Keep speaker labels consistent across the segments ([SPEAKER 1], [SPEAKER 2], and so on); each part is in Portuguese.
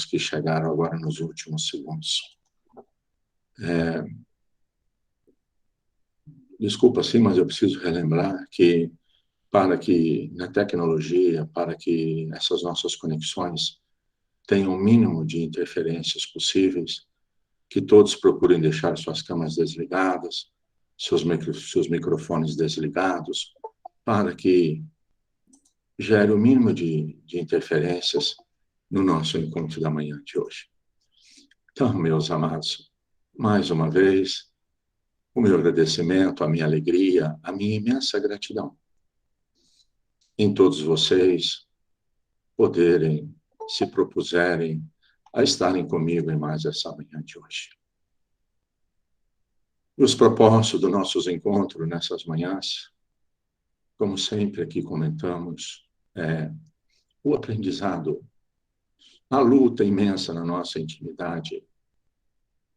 [SPEAKER 1] que chegaram agora nos últimos segundos. Desculpa, sim, mas eu preciso relembrar que para que na tecnologia, para que essas nossas conexões tenham o mínimo de interferências possíveis, que todos procurem deixar suas câmeras desligadas, seus microfones desligados, para que gere o mínimo de interferências no nosso encontro da manhã de hoje. Então, meus amados, mais uma vez, o meu agradecimento, a minha alegria, a minha imensa gratidão em todos vocês poderem, se propuserem a estarem comigo em mais essa manhã de hoje. E os propósitos dos nossos encontros nessas manhãs, como sempre aqui comentamos, o aprendizado, a luta imensa na nossa intimidade,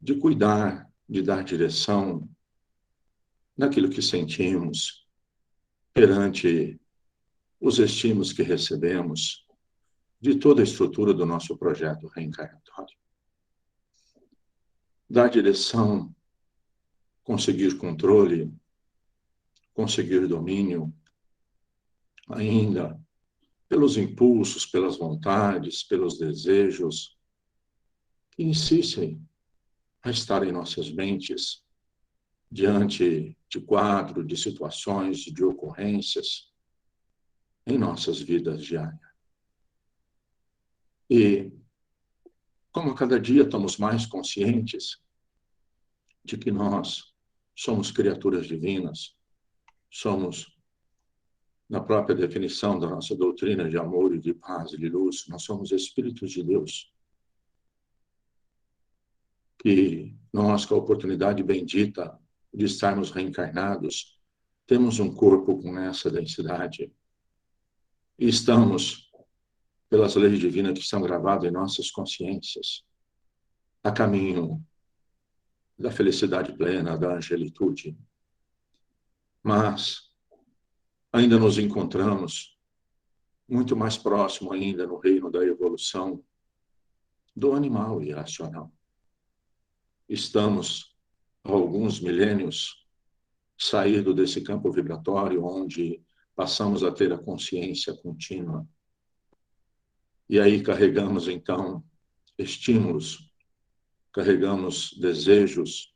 [SPEAKER 1] de cuidar, de dar direção naquilo que sentimos perante os estímulos que recebemos de toda a estrutura do nosso projeto reencarnatório. Dar direção, conseguir controle, conseguir domínio, ainda pelos impulsos, pelas vontades, pelos desejos que insistem a estar em nossas mentes diante de quadros, de situações, de ocorrências em nossas vidas diárias. E como a cada dia estamos mais conscientes de que nós somos criaturas divinas, somos, na própria definição da nossa doutrina de amor e de paz e de luz, nós somos espíritos de Deus. Que nós, com a oportunidade bendita de estarmos reencarnados, temos um corpo com essa densidade e estamos, pelas leis divinas que são gravadas em nossas consciências, a caminho da felicidade plena, da angelitude. Mas ainda nos encontramos muito mais próximo ainda no reino da evolução do animal irracional. Estamos, há alguns milênios, saído desse campo vibratório onde passamos a ter a consciência contínua. E aí carregamos, então, estímulos, carregamos desejos,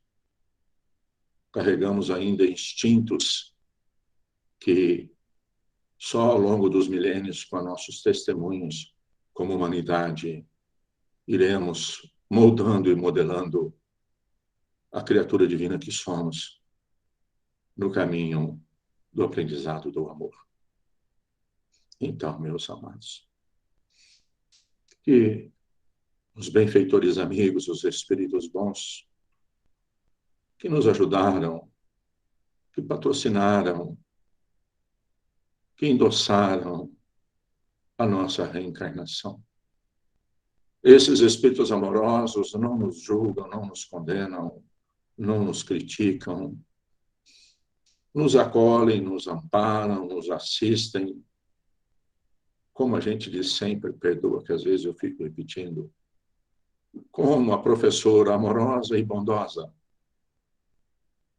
[SPEAKER 1] carregamos ainda instintos que só ao longo dos milênios, com nossos testemunhos, como humanidade, iremos moldando e modelando a criatura divina que somos no caminho do aprendizado do amor. Então, meus amados, que os benfeitores amigos, os espíritos bons, que nos ajudaram, que patrocinaram, que endossaram a nossa reencarnação. Esses espíritos amorosos não nos julgam, não nos condenam, não nos criticam, nos acolhem, nos amparam, nos assistem. Como a gente diz sempre, perdoa que às vezes eu fico repetindo, como a professora amorosa e bondosa,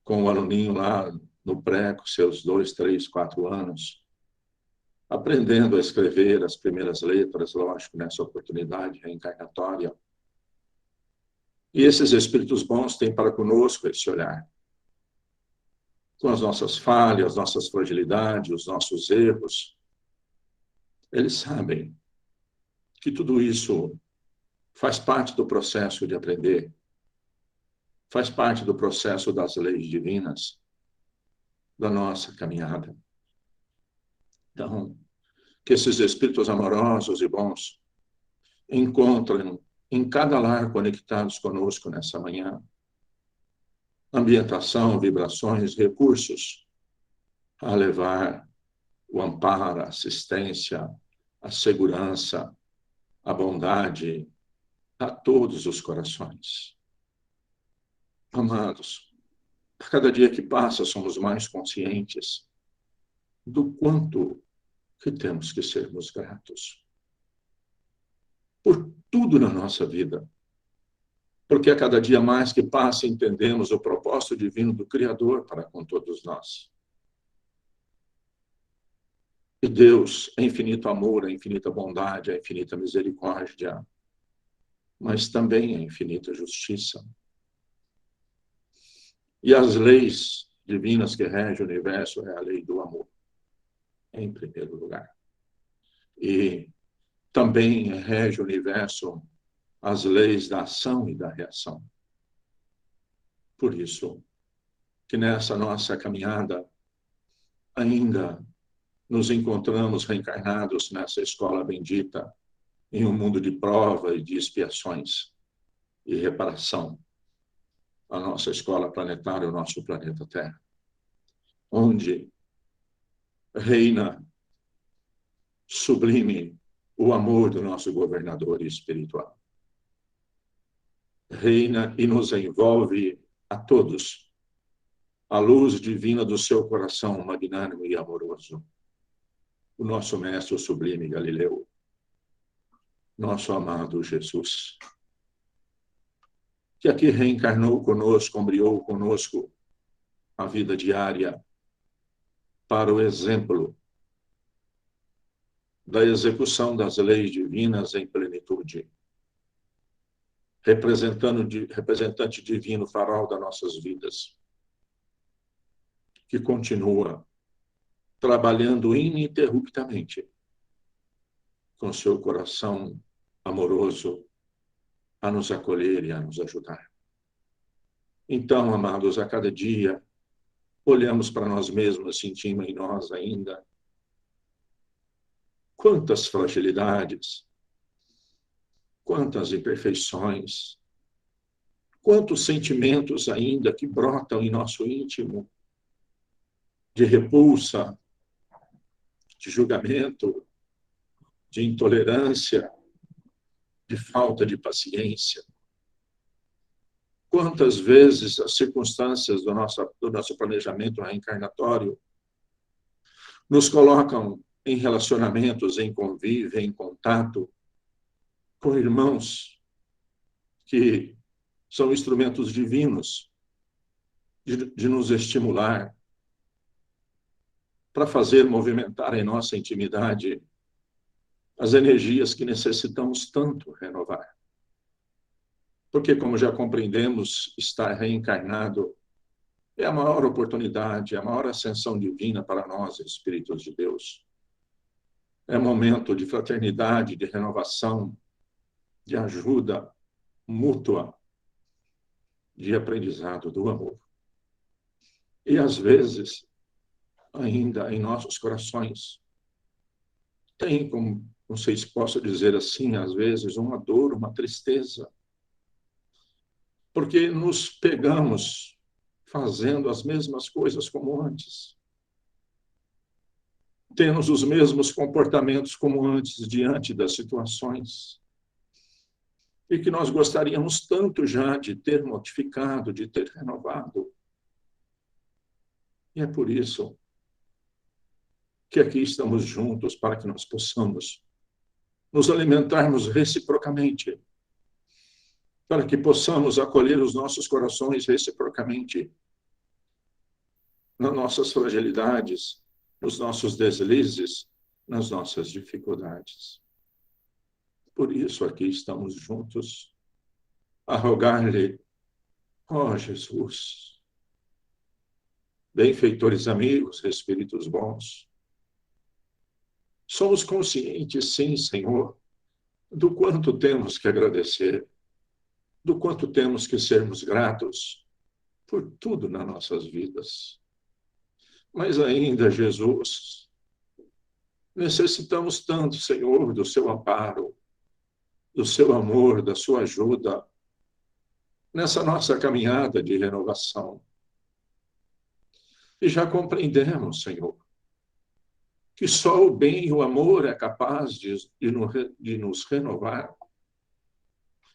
[SPEAKER 1] com o aluninho lá no pré, com seus 2, 3, 4 anos, aprendendo a escrever as primeiras letras, lógico, nessa oportunidade reencarnatória. E esses espíritos bons têm para conosco esse olhar. Com as nossas falhas, as nossas fragilidades, os nossos erros, eles sabem que tudo isso faz parte do processo de aprender, faz parte do processo das leis divinas, da nossa caminhada. Então, que esses espíritos amorosos e bons encontrem em cada lar conectados conosco nessa manhã ambientação, vibrações, recursos a levar o amparo, a assistência, a segurança, a bondade a todos os corações. Amados, a cada dia que passa somos mais conscientes do quanto que temos que sermos gratos. por tudo na nossa vida. Porque a cada dia mais que passa, entendemos o propósito divino do Criador para com todos nós. E Deus é infinito amor, é infinita bondade, é infinita misericórdia, mas também é infinita justiça. E as leis divinas que regem o universo é a lei do amor, em primeiro lugar. E também rege o universo as leis da ação e da reação. Por isso, que nessa nossa caminhada ainda nos encontramos reencarnados nessa escola bendita, em um mundo de prova e de expiações e reparação, a nossa escola planetária, o nosso planeta Terra, onde reina sublime o amor do nosso governador espiritual. Reina e nos envolve a todos a luz divina do seu coração magnânimo e amoroso. O nosso mestre o sublime Galileu, nosso amado Jesus, que aqui reencarnou conosco, ombreou conosco a vida diária para o exemplo da execução das leis divinas em plenitude, representante divino, farol das nossas vidas, que continua trabalhando ininterruptamente com seu coração amoroso a nos acolher e a nos ajudar. Então, amados, a cada dia olhamos para nós mesmos, sentimos em nós ainda quantas fragilidades, quantas imperfeições, quantos sentimentos ainda que brotam em nosso íntimo de repulsa, de julgamento, de intolerância, de falta de paciência. Quantas vezes as circunstâncias do nosso planejamento reencarnatório nos colocam em relacionamentos, em convívio, em contato com irmãos que são instrumentos divinos de nos estimular para fazer movimentar em nossa intimidade as energias que necessitamos tanto renovar. Porque, como já compreendemos, estar reencarnado é a maior oportunidade, a maior ascensão divina para nós, espíritos de Deus. É momento de fraternidade, de renovação, de ajuda mútua, de aprendizado do amor. E, às vezes, ainda em nossos corações, tem, como não sei se posso dizer assim, às vezes, uma dor, uma tristeza, porque nos pegamos fazendo as mesmas coisas como antes. Temos os mesmos comportamentos como antes, diante das situações. E que nós gostaríamos tanto já de ter modificado, de ter renovado. E é por isso que aqui estamos juntos, para que nós possamos nos alimentarmos reciprocamente, para que possamos acolher os nossos corações reciprocamente, nas nossas fragilidades, nos nossos deslizes, nas nossas dificuldades. Por isso aqui estamos juntos, a rogar-lhe, ó Jesus, benfeitores amigos, espíritos bons, somos conscientes, sim, Senhor, do quanto temos que agradecer, do quanto temos que sermos gratos por tudo nas nossas vidas. Mas ainda, Jesus, necessitamos tanto, Senhor, do seu amparo, do seu amor, da sua ajuda, nessa nossa caminhada de renovação. E já compreendemos, Senhor, que só o bem e o amor é capaz de nos renovar.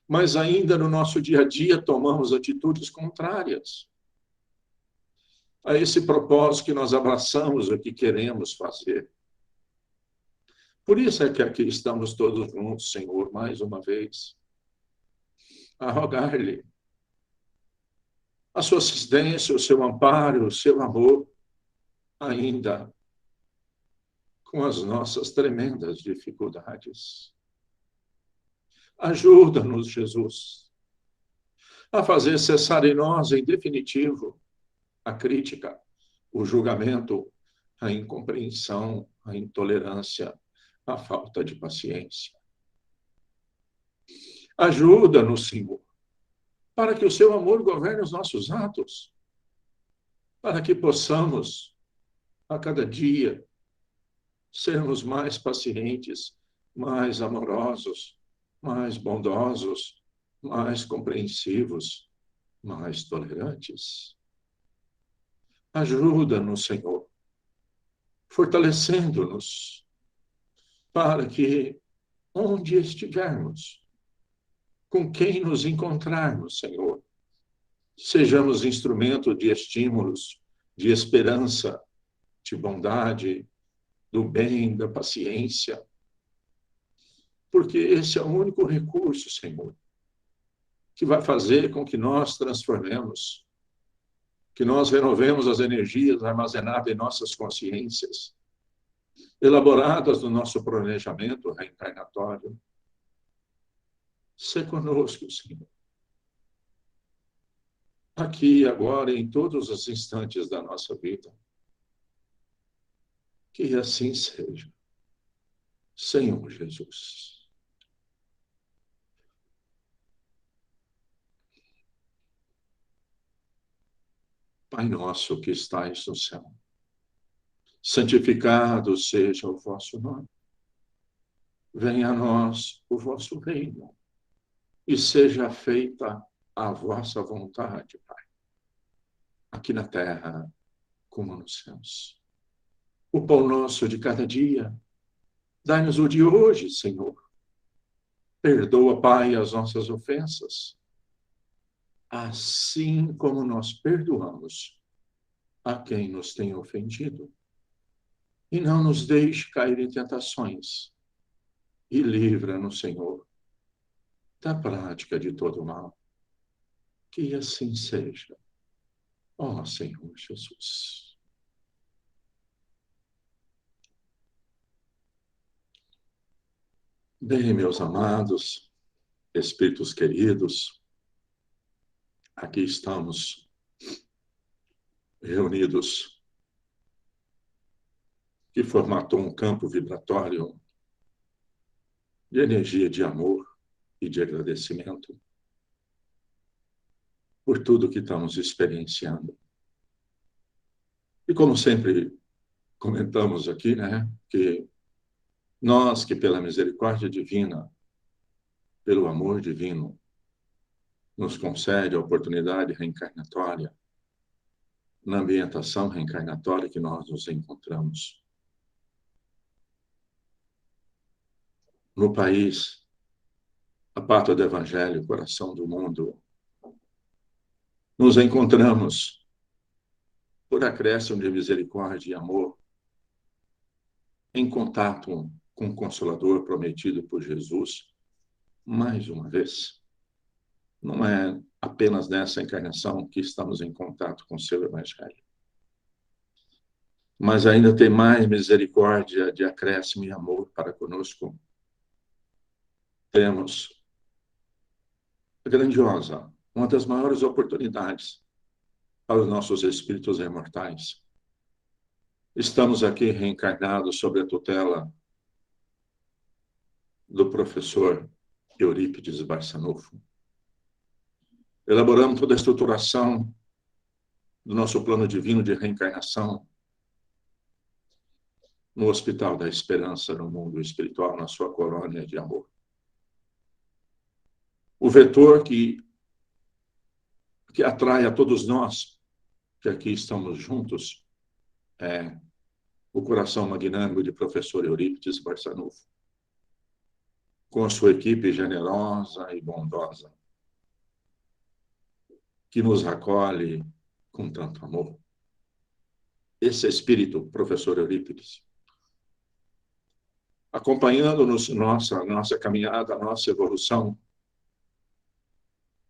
[SPEAKER 1] Mas ainda no nosso dia a dia tomamos atitudes contrárias a esse propósito que nós abraçamos, o que queremos fazer. Por isso é que aqui estamos todos juntos, Senhor, mais uma vez, a rogar-lhe a sua assistência, o seu amparo, o seu amor, ainda com as nossas tremendas dificuldades. Ajuda-nos, Jesus, a fazer cessar em nós, em definitivo, a crítica, o julgamento, a incompreensão, a intolerância, a falta de paciência. Ajuda-nos, Senhor, para que o seu amor governe os nossos atos, para que possamos, a cada dia, sermos mais pacientes, mais amorosos, mais bondosos, mais compreensivos, mais tolerantes. Ajuda-nos, Senhor, fortalecendo-nos, para que, onde estivermos, com quem nos encontrarmos, Senhor, sejamos instrumento de estímulos, de esperança, de bondade, do bem, da paciência, porque esse é o único recurso, Senhor, que vai fazer com que nós transformemos, que nós renovemos as energias armazenadas em nossas consciências, elaboradas no nosso planejamento reencarnatório. Sê conosco, Senhor, aqui, agora, em todos os instantes da nossa vida. Que assim seja, Senhor Jesus. Pai nosso que estais no céu, santificado seja o vosso nome. Venha a nós o vosso reino e seja feita a vossa vontade, Pai, aqui na terra como nos céus. O pão nosso de cada dia, dai-nos o de hoje, Senhor. Perdoa, Pai, as nossas ofensas, assim como nós perdoamos a quem nos tem ofendido. E não nos deixe cair em tentações, e livra-nos, Senhor, da prática de todo mal. Que assim seja, ó Senhor Jesus. Bem, meus amados, espíritos queridos, aqui estamos reunidos, que formatou um campo vibratório de energia de amor e de agradecimento por tudo que estamos experienciando. E como sempre comentamos aqui, né, que nós que pela misericórdia divina, pelo amor divino, nos concede a oportunidade reencarnatória, na ambientação reencarnatória que nós nos encontramos. No país, a pátria do Evangelho, coração do mundo, nos encontramos, por acréscimo de misericórdia e amor, em contato com o Consolador prometido por Jesus, mais uma vez. Não é apenas nessa encarnação que estamos em contato com o seu Evangelho, mas ainda tem mais misericórdia de acréscimo e amor para conosco. Temos a grandiosa, uma das maiores oportunidades para os nossos espíritos imortais. Estamos aqui reencarnados sob a tutela do professor Eurípides Barçanufo. Elaboramos toda a estruturação do nosso plano divino de reencarnação no Hospital da Esperança, no mundo espiritual, na sua colônia de amor. O vetor que atrai a todos nós, que aqui estamos juntos, é o coração magnânimo de professor Eurípides Barçanufo, com a sua equipe generosa e bondosa, que nos acolhe com tanto amor. Esse espírito, professor Eurípides, acompanhando-nos nossa caminhada, nossa evolução,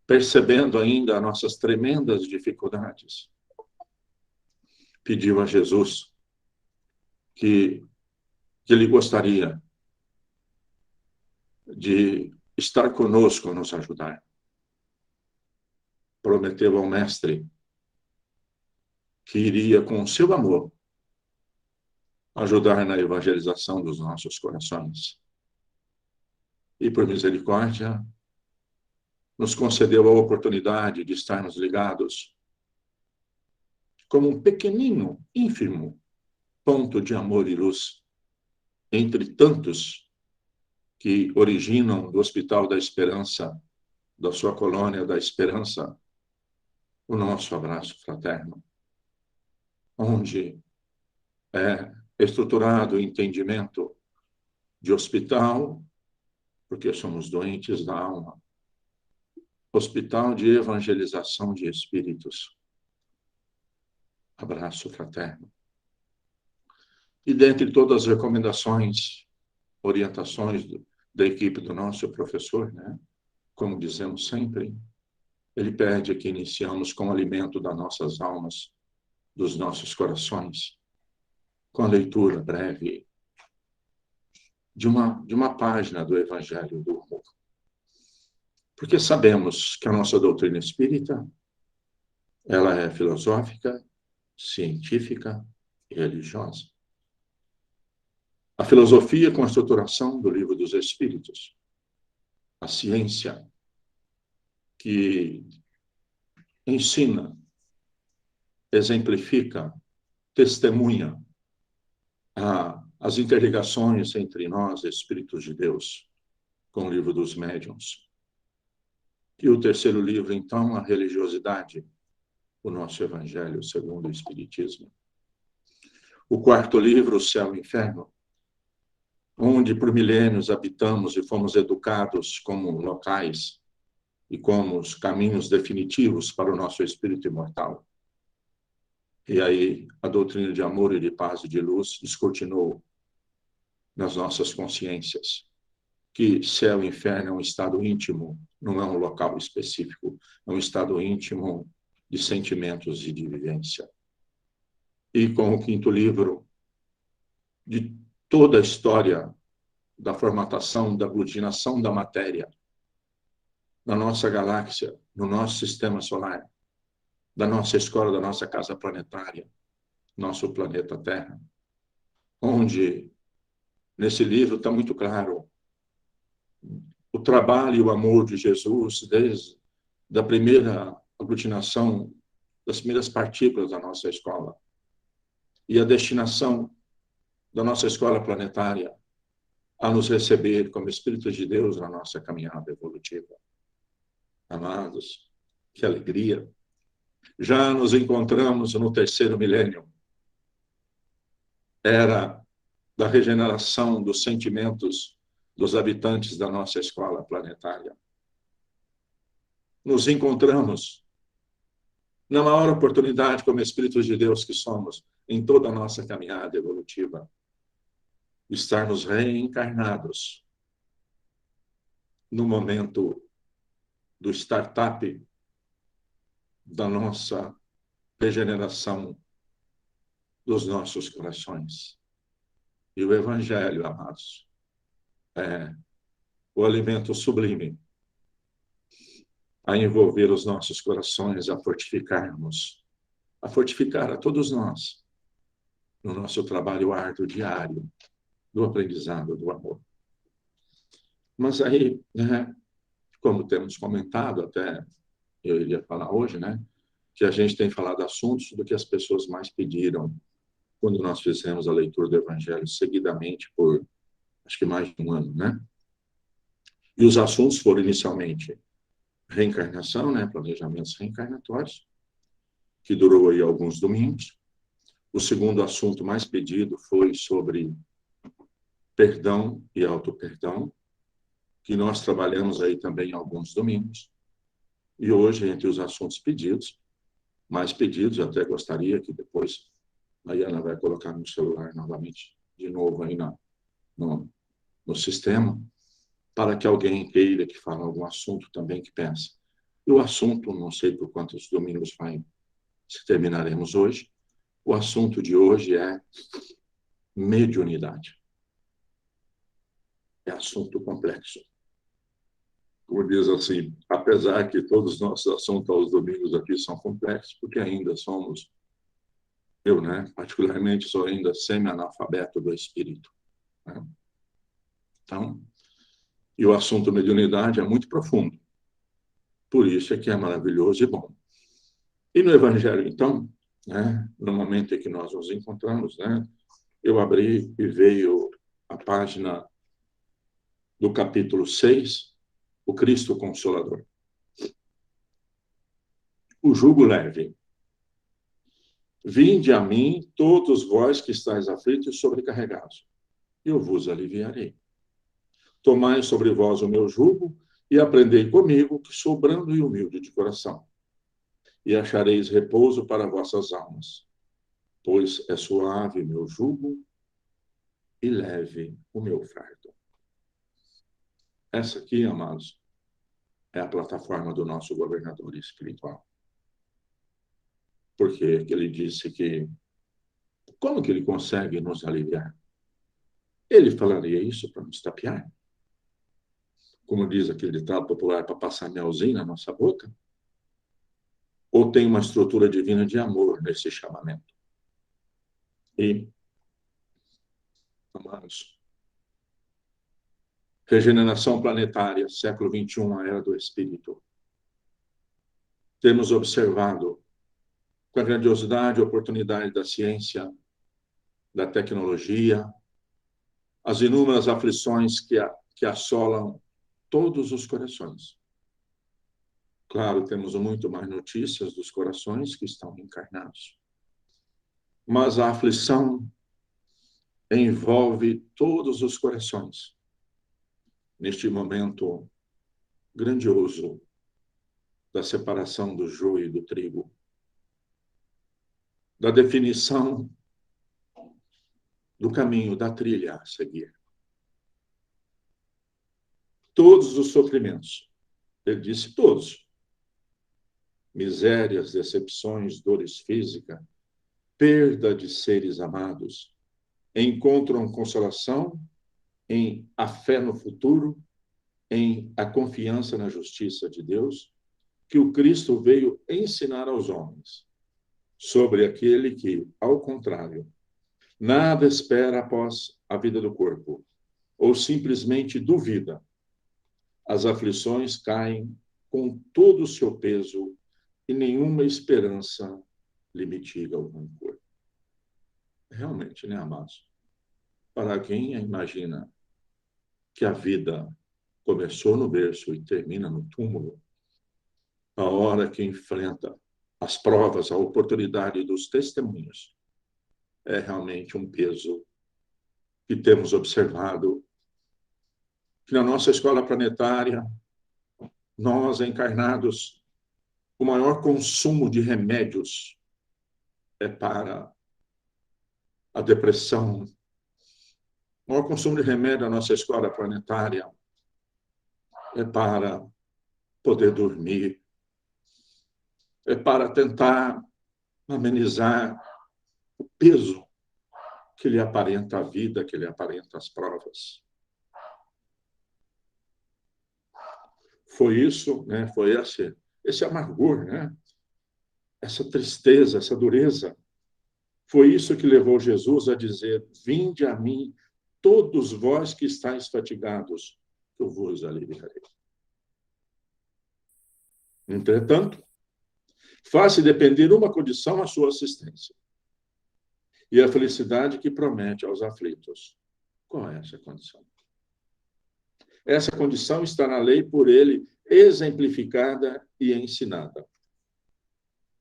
[SPEAKER 1] percebendo ainda nossas tremendas dificuldades, pediu a Jesus que ele gostaria de estar conosco, nos ajudar. Prometeu ao Mestre que iria, com o seu amor, ajudar na evangelização dos nossos corações. E, por misericórdia, nos concedeu a oportunidade de estarmos ligados como um pequenino, ínfimo ponto de amor e luz entre tantos que originam do Hospital da Esperança, da sua colônia da Esperança, o nosso abraço fraterno, onde é estruturado o entendimento de hospital, porque somos doentes da alma, hospital de evangelização de espíritos, abraço fraterno. E dentre todas as recomendações, orientações da equipe do nosso professor, né? Como dizemos sempre, ele pede que iniciamos com o alimento das nossas almas, dos nossos corações, com a leitura breve de uma página do Evangelho do Amor. Porque sabemos que a nossa doutrina espírita, ela é filosófica, científica e religiosa. A filosofia com a estruturação do Livro dos Espíritos. A ciência que ensina, exemplifica, testemunha as interligações entre nós, Espíritos de Deus, com o Livro dos Médiuns. E o terceiro livro, então, a religiosidade, o nosso Evangelho segundo o Espiritismo. O quarto livro, o Céu e o Inferno, onde por milênios habitamos e fomos educados como locais e como os caminhos definitivos para o nosso espírito imortal. E aí a doutrina de amor e de paz e de luz descortinou nas nossas consciências que céu e inferno é um estado íntimo, não é um local específico, é um estado íntimo de sentimentos e de vivência. E com o quinto livro, de toda a história da formatação, da aglutinação da matéria na nossa galáxia, no nosso sistema solar, da nossa escola, da nossa casa planetária, nosso planeta Terra, onde, nesse livro, está muito claro o trabalho e o amor de Jesus desde a primeira aglutinação, das primeiras partículas da nossa escola, e a destinação da nossa escola planetária a nos receber como Espíritos de Deus na nossa caminhada evolutiva. Amados, que alegria! Já nos encontramos no terceiro milênio. Era da regeneração dos sentimentos dos habitantes da nossa escola planetária. Nos encontramos na maior oportunidade como Espíritos de Deus que somos em toda a nossa caminhada evolutiva. Estarmos reencarnados no momento do startup da nossa regeneração dos nossos corações. E o Evangelho, amados, é o alimento sublime a envolver os nossos corações, a fortificarmos, a fortificar a todos nós no nosso trabalho árduo diário do aprendizado do amor. Mas aí, né, como temos comentado, até eu iria falar hoje, né, que a gente tem falado assuntos do que as pessoas mais pediram quando nós fizemos a leitura do Evangelho seguidamente por, acho que mais de um ano, né? E os assuntos foram inicialmente reencarnação, né, planejamentos reencarnatórios, que durou aí alguns domingos. O segundo assunto mais pedido foi sobre perdão e auto-perdão, que nós trabalhamos aí também alguns domingos. E hoje, entre os assuntos pedidos, mais pedidos, eu até gostaria que depois a Ana vai colocar no celular novamente, de novo aí no sistema, para que alguém queira que fale algum assunto também que pense. E o assunto, não sei por quantos domingos vai, se terminaremos hoje, o assunto de hoje é mediunidade. É assunto complexo. Como diz assim, apesar que todos os nossos assuntos aos domingos aqui são complexos, porque ainda somos, eu, né, particularmente, sou ainda semi-analfabeto do espírito. Né? Então, e o assunto mediunidade é muito profundo. Por isso é que é maravilhoso e bom. E no Evangelho, então, né, no momento em que nós nos encontramos, né, eu abri e veio a página do capítulo 6, o Cristo Consolador. O jugo leve. Vinde a mim, todos vós que estáis aflitos e sobrecarregados, e eu vos aliviarei. Tomai sobre vós o meu jugo e aprendei comigo, que sou brando e humilde de coração, e achareis repouso para vossas almas, pois é suave meu jugo e leve o meu fardo. Essa aqui, amados, é a plataforma do nosso governador espiritual. Porque ele disse que, como que ele consegue nos aliviar? Ele falaria isso para nos tapear? Como diz aquele ditado popular, para passar melzinho na nossa boca? Ou tem uma estrutura divina de amor nesse chamamento? E, amados, regeneração planetária, século XXI, a era do Espírito. Temos observado, com a grandiosidade e oportunidade da ciência, da tecnologia, as inúmeras aflições que assolam todos os corações. Claro, temos muito mais notícias dos corações que estão encarnados. Mas a aflição envolve todos os corações. Neste momento grandioso da separação do joio e do trigo, da definição do caminho, da trilha a seguir. Todos os sofrimentos, ele disse todos, misérias, decepções, dores físicas, perda de seres amados, encontram consolação em a fé no futuro, em a confiança na justiça de Deus, que o Cristo veio ensinar aos homens, sobre aquele que, ao contrário, nada espera após a vida do corpo, ou simplesmente duvida. As aflições caem com todo o seu peso e nenhuma esperança lhe mitiga o rancor. Realmente, né, amados? Para quem imagina que a vida começou no berço e termina no túmulo, a hora que enfrenta as provas, a oportunidade dos testemunhos, é realmente um peso que temos observado que na nossa escola planetária, nós encarnados, o maior consumo de remédios é para a depressão. O maior consumo de remédio na nossa escola planetária é para poder dormir, é para tentar amenizar o peso que lhe aparenta a vida, que lhe aparenta as provas. Foi isso, né? Foi esse amargor, né? Essa tristeza, essa dureza. Foi isso que levou Jesus a dizer: vinde a mim, todos vós que estáis fatigados, que eu vos aliviarei. Entretanto, faça depender uma condição a sua assistência e a felicidade que promete aos aflitos. Qual é essa condição? Essa condição está na lei por ele exemplificada e ensinada.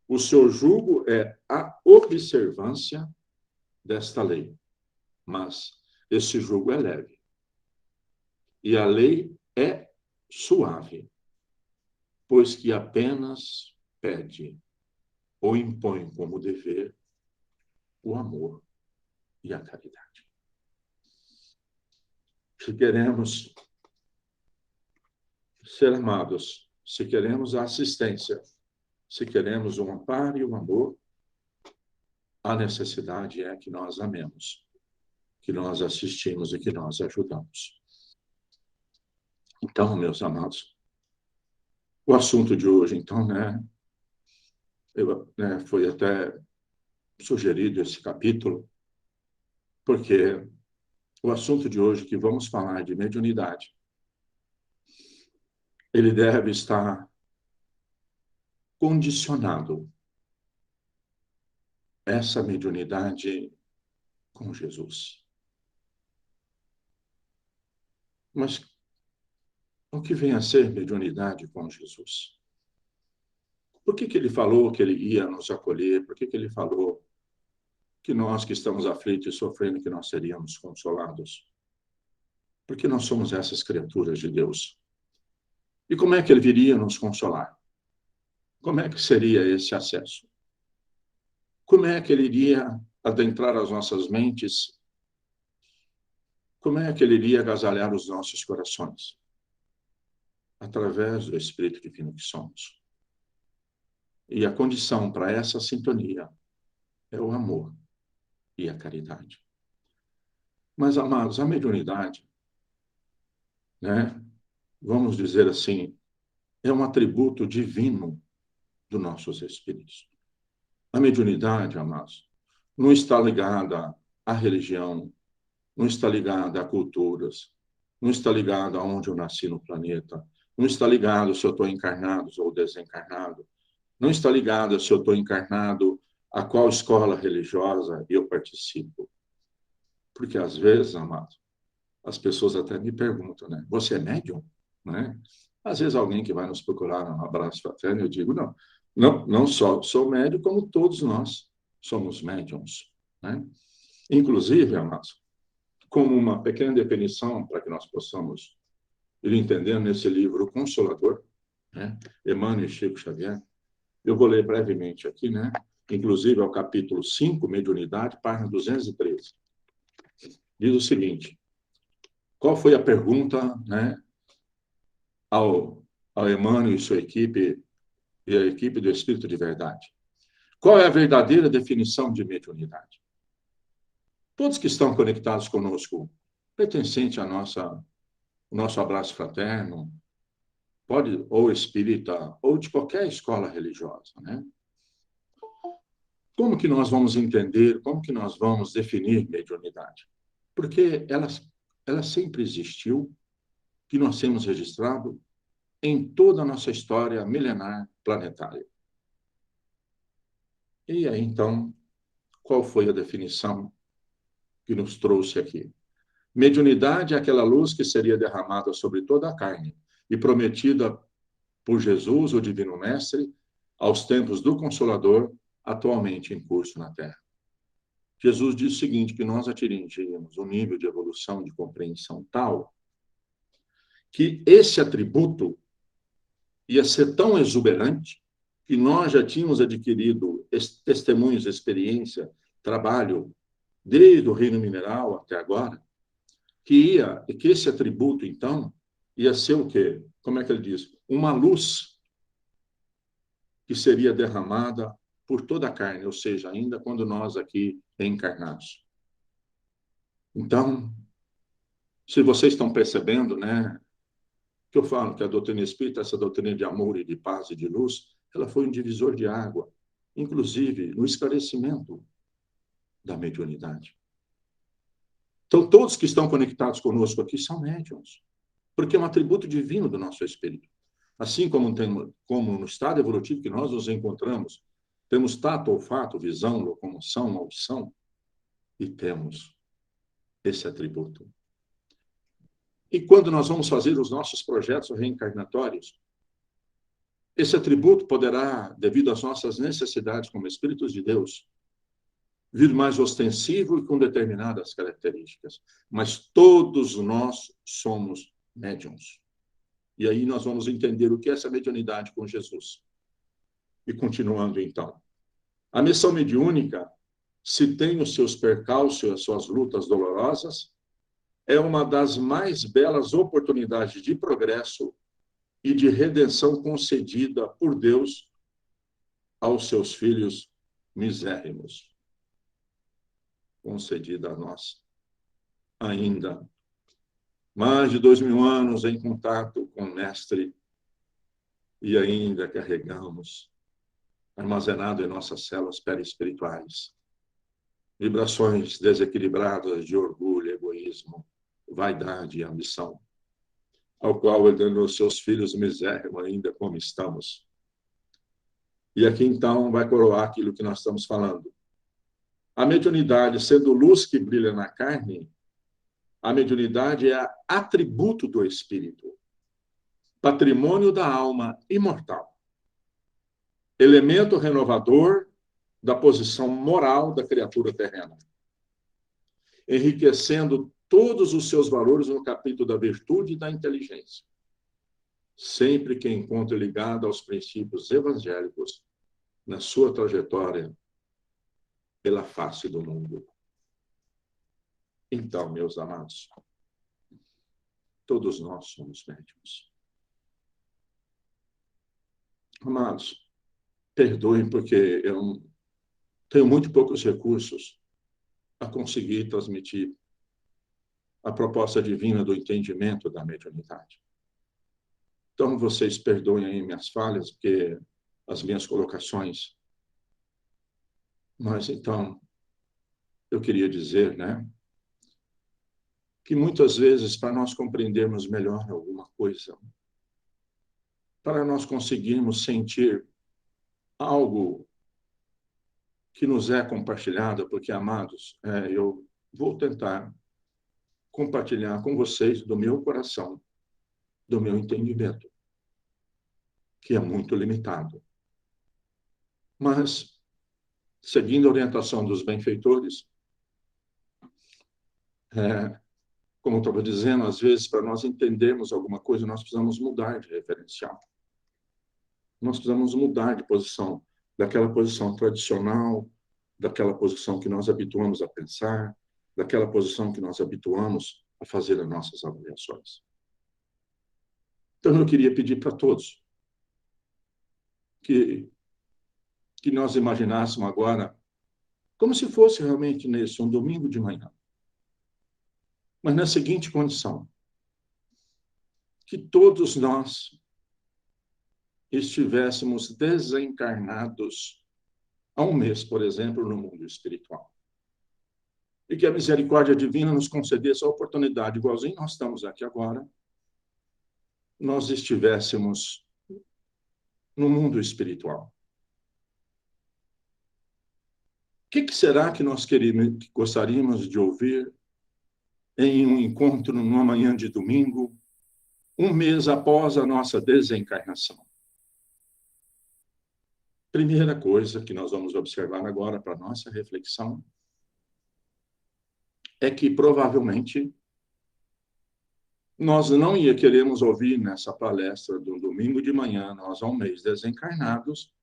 [SPEAKER 1] O seu jugo é a observância desta lei, mas esse jugo é leve. E a lei é suave, pois que apenas pede ou impõe como dever o amor e a caridade. Se queremos ser amados, se queremos a assistência, se queremos um amparo e um amor, a necessidade é que nós amemos, que nós assistimos e que nós ajudamos. Então, meus amados, o assunto de hoje, então, foi até sugerido esse capítulo, porque o assunto de hoje que vamos falar de mediunidade, ele deve estar condicionado essa mediunidade com Jesus. Mas o que vem a ser mediunidade com Jesus? Por que ele falou que ele ia nos acolher? Por que ele falou que nós que estamos aflitos e sofrendo, que nós seríamos consolados? Porque nós somos essas criaturas de Deus. E como é que ele viria nos consolar? Como é que seria esse acesso? Como é que ele iria adentrar as nossas mentes? Como é que ele iria agasalhar os nossos corações? Através do Espírito Divino que somos. E a condição para essa sintonia é o amor e a caridade. Mas, amados, a mediunidade, vamos dizer assim, é um atributo divino dos nossos espíritos. A mediunidade, amados, não está ligada à religião, não está ligada a culturas, não está ligada a onde eu nasci no planeta, não está ligado se eu estou encarnado ou desencarnado, não está ligada se eu estou encarnado a qual escola religiosa eu participo. Porque, às vezes, amado, as pessoas até me perguntam, você é médium? Às vezes alguém que vai nos procurar um abraço fraterno, eu digo, não só sou médium, como todos nós somos médiums. Inclusive, amados, como uma pequena definição para que nós possamos ir entendendo nesse livro O Consolador, Emmanuel e Chico Xavier, eu vou ler brevemente aqui, inclusive ao capítulo 5, Mediunidade, página 213. Diz o seguinte: qual foi a pergunta, ao Emmanuel e sua equipe, e a equipe do Espírito de Verdade? Qual é a verdadeira definição de mediunidade? Todos que estão conectados conosco, pertencente ao nosso abraço fraterno, pode, ou espírita, ou de qualquer escola religiosa, Como que nós vamos entender, como que nós vamos definir mediunidade? Porque ela sempre existiu, que nós temos registrado em toda a nossa história milenar planetária. E aí, então, qual foi a definição que nos trouxe aqui? Mediunidade é aquela luz que seria derramada sobre toda a carne e prometida por Jesus, o Divino Mestre, aos tempos do Consolador, atualmente em curso na Terra. Jesus diz o seguinte, que nós atingimos um nível de evolução, de compreensão tal, que esse atributo ia ser tão exuberante que nós já tínhamos adquirido testemunhos, experiência, trabalho, desde o reino mineral até agora, que esse atributo, então, ia ser o quê? Como é que ele diz? Uma luz que seria derramada por toda a carne, ou seja, ainda quando nós aqui reencarnados. Então, se vocês estão percebendo, que eu falo que a doutrina espírita, essa doutrina de amor e de paz e de luz, ela foi um divisor de água, inclusive no esclarecimento da mediunidade. Então, todos que estão conectados conosco aqui são médiuns, porque é um atributo divino do nosso espírito. Assim como no estado evolutivo que nós nos encontramos, temos tato, olfato, visão, locomoção, audição, e temos esse atributo. E quando nós vamos fazer os nossos projetos reencarnatórios, esse atributo poderá, devido às nossas necessidades como espíritos de Deus, vir mais ostensivo e com determinadas características. Mas todos nós somos médiuns. E aí nós vamos entender o que é essa mediunidade com Jesus. E continuando, então. A missão mediúnica, se tem os seus percalços, as suas lutas dolorosas, é uma das mais belas oportunidades de progresso e de redenção concedida por Deus aos seus filhos misérrimos, concedida a nós. Ainda mais de 2000 anos em contato com o Mestre e ainda carregamos, armazenado em nossas células perispirituais, vibrações desequilibradas de orgulho, egoísmo, vaidade e ambição, ao qual ele deu seus filhos misérrimos, ainda como estamos. E aqui, então, vai coroar aquilo que nós estamos falando. A mediunidade, sendo luz que brilha na carne, a mediunidade é atributo do espírito, patrimônio da alma imortal, elemento renovador da posição moral da criatura terrena, enriquecendo todos os seus valores no capítulo da virtude e da inteligência, sempre que encontre ligado aos princípios evangélicos na sua trajetória pela face do mundo. Então, meus amados, todos nós somos médicos. Amados, perdoem porque eu tenho muito poucos recursos a conseguir transmitir a proposta divina do entendimento da mediunidade. Então, vocês perdoem aí minhas falhas, porque as minhas colocações. Mas, então, eu queria dizer, né, que muitas vezes, para nós compreendermos melhor alguma coisa, para nós conseguirmos sentir algo que nos é compartilhado, porque, amados, eu vou tentar compartilhar com vocês do meu coração, do meu entendimento, que é muito limitado. Mas, seguindo a orientação dos benfeitores, como eu estava dizendo, às vezes, para nós entendermos alguma coisa, nós precisamos mudar de referencial. Nós precisamos mudar de posição, daquela posição tradicional, daquela posição que nós habituamos a pensar, daquela posição que nós habituamos a fazer as nossas avaliações. Então, eu queria pedir para todos que nós imaginássemos agora como se fosse realmente nesse um domingo de manhã. Mas na seguinte condição, que todos nós estivéssemos desencarnados há um mês, por exemplo, no mundo espiritual. E que a misericórdia divina nos concedesse a oportunidade, igualzinho nós estamos aqui agora, nós estivéssemos no mundo espiritual. O que será que nós gostaríamos de ouvir em um encontro numa manhã de domingo, um mês após a nossa desencarnação? Primeira coisa que nós vamos observar agora para a nossa reflexão é que, provavelmente, nós não queremos ouvir nessa palestra do domingo de manhã, nós há um mês desencarnados,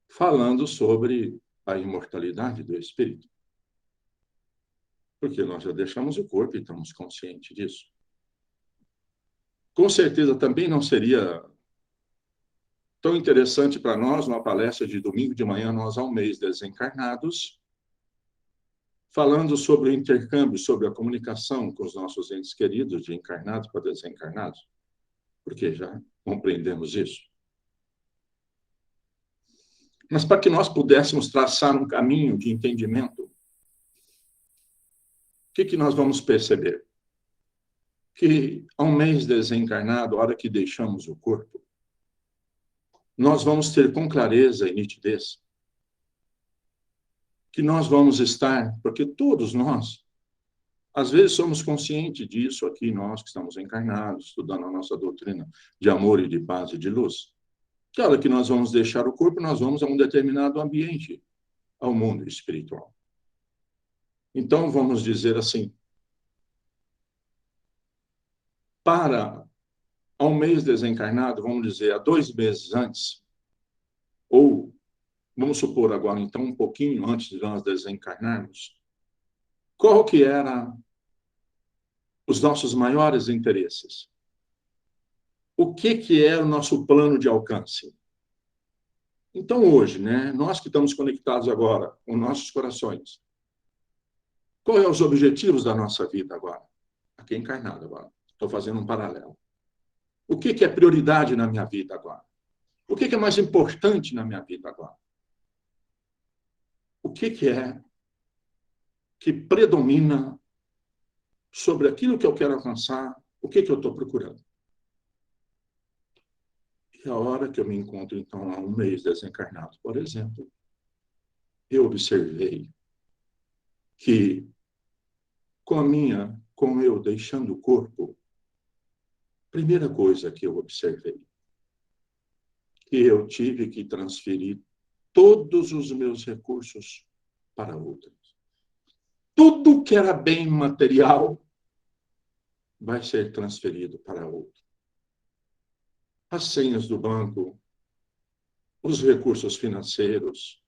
[SPEAKER 1] falando sobre a imortalidade do espírito. Porque nós já deixamos o corpo e estamos conscientes disso. Com certeza também não seria tão interessante para nós, numa palestra de domingo de manhã, nós há um mês desencarnados, falando sobre o intercâmbio, sobre a comunicação com os nossos entes queridos, de encarnados para desencarnados, porque já compreendemos isso. Mas para que nós pudéssemos traçar um caminho de entendimento, o que nós vamos perceber? Que há um mês desencarnado, a hora que deixamos o corpo, nós vamos ter com clareza e nitidez que nós vamos estar, porque todos nós, às vezes somos conscientes disso aqui, nós que estamos encarnados, estudando a nossa doutrina de amor e de paz e de luz. Que a hora que nós vamos deixar o corpo, nós vamos a um determinado ambiente, ao mundo espiritual. Então, vamos dizer assim, para há um mês desencarnado, vamos dizer, há 2 meses antes, ou vamos supor agora, então, um pouquinho antes de nós desencarnarmos, qual que era os nossos maiores interesses. O que é o nosso plano de alcance? Então, hoje, né, nós que estamos conectados agora com nossos corações, qual é os objetivos da nossa vida agora? Aqui encarnado agora. Estou fazendo um paralelo. O que é prioridade na minha vida agora? O que é mais importante na minha vida agora? O que é que predomina sobre aquilo que eu quero alcançar? O que eu estou procurando? E a hora que eu me encontro, então, há um mês desencarnado, por exemplo, eu observei que com eu deixando o corpo, primeira coisa que eu observei, que eu tive que transferir todos os meus recursos para outros. Tudo que era bem material vai ser transferido para outro. As senhas do banco, os recursos financeiros,